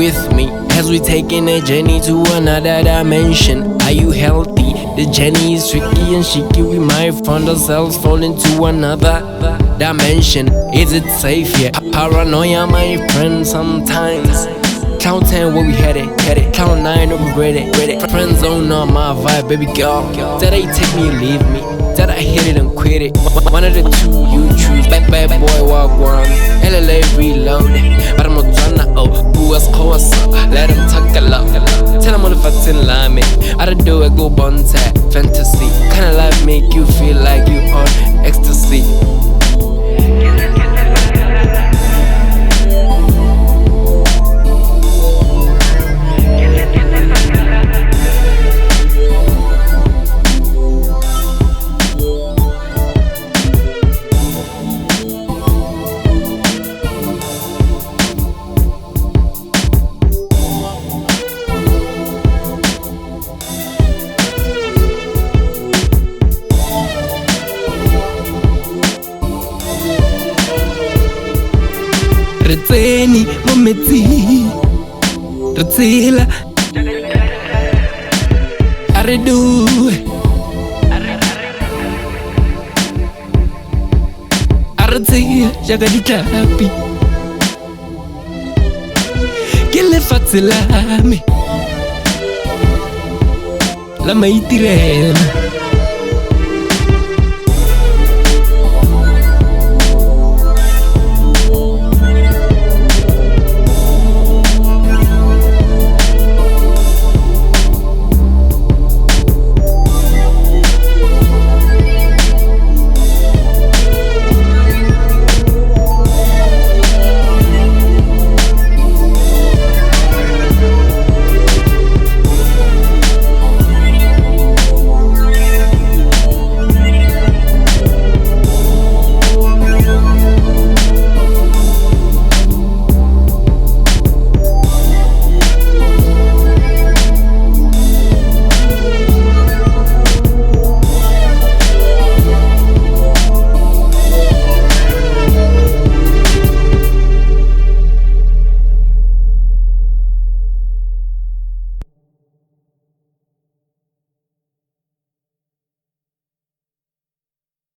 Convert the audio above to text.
with me as we taking a journey to another dimension. Are you healthy? The journey is tricky and shaky. We might find ourselves fall into another dimension. Is it safe here? Paranoia, my friend, sometimes. Cloud 10, where we headed? Cloud 9, ready. Friend zone on my vibe, baby girl. Did I take me or leave me? Did I hit it and quit it? One of the two you choose. Bad boy, walk one. LLA reloaded. But I'm not tryna, who else call us up? Let him talk a lot. Tell him all the facts in line, me. I don't do it, go bun tap. Fantasy. Kinda life make you feel like you on ecstasy. Retseni mo metsing re tsela a re due a re tseya jaaka ditlhapi ke lefatshe la me la maitirelo.